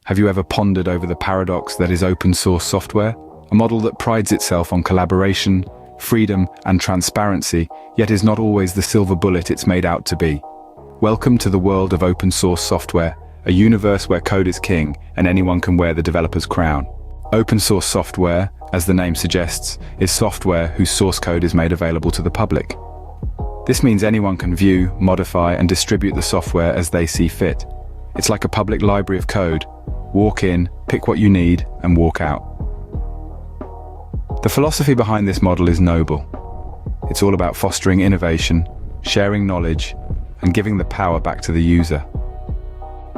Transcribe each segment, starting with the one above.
Have you ever pondered over the paradox that is open source software? A model that prides itself on collaboration, freedom, and transparency, yet is not always the silver bullet it's made out to be. Welcome to the world of open source software, a universe where code is king and anyone can wear the developer's crown. Open source software, as the name suggests, is software whose source code is made available to the public. This means anyone can view, modify, and distribute the software as they see fit. It's like a public library of code. Walk in, pick what you need, and walk out. The philosophy behind this model is noble. It's all about fostering innovation, sharing knowledge, and giving the power back to the user.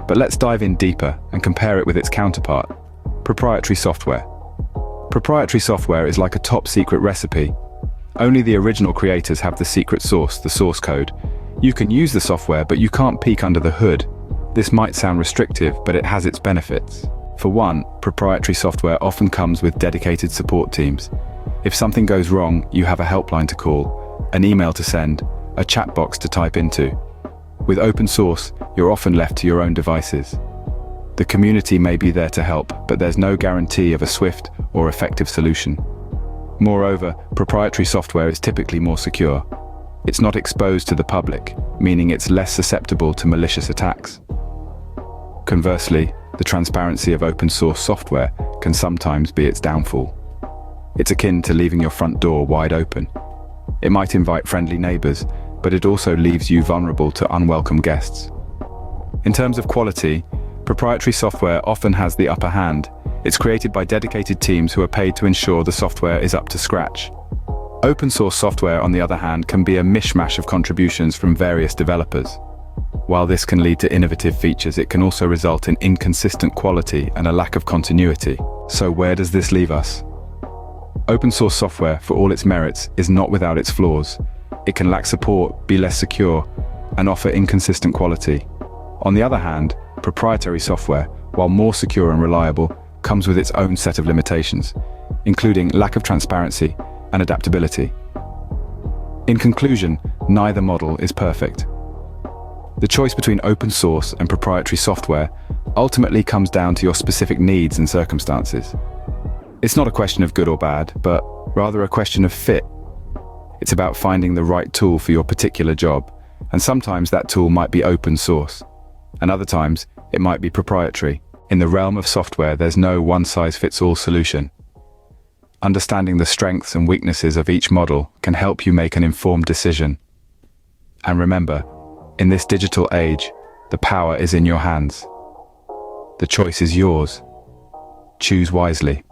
But let's dive in deeper and compare it with its counterpart, proprietary software. Proprietary software is like a top-secret recipe. Only the original creators have the secret sauce, the source code. You can use the software, but you can't peek under the hood. This might sound restrictive, but it has its benefits. For one, proprietary software often comes with dedicated support teams. If something goes wrong, you have a helpline to call, an email to send, a chat box to type into. With open source, you're often left to your own devices. The community may be there to help, but there's no guarantee of a swift or effective solution. Moreover, proprietary software is typically more secure. It's not exposed to the public, meaning it's less susceptible to malicious attacks. Conversely, the transparency of open source software can sometimes be its downfall. It's akin to leaving your front door wide open. It might invite friendly neighbors, but it also leaves you vulnerable to unwelcome guests. In terms of quality, proprietary software often has the upper hand. It's created by dedicated teams who are paid to ensure the software is up to scratch. Open source software, on the other hand, can be a mishmash of contributions from various developers. While this can lead to innovative features, it can also result in inconsistent quality and a lack of continuity. So where does this leave us? Open source software, for all its merits, is not without its flaws. It can lack support, be less secure, and offer inconsistent quality. On the other hand, proprietary software, while more secure and reliable, comes with its own set of limitations, including lack of transparency and adaptability. In conclusion, neither model is perfect. The choice between open source and proprietary software ultimately comes down to your specific needs and circumstances. It's not a question of good or bad, but rather a question of fit. It's about finding the right tool for your particular job, and sometimes that tool might be open source, and other times it might be proprietary. In the realm of software, there's no one-size-fits-all solution. Understanding the strengths and weaknesses of each model can help you make an informed decision. And remember, in this digital age, the power is in your hands. The choice is yours. Choose wisely.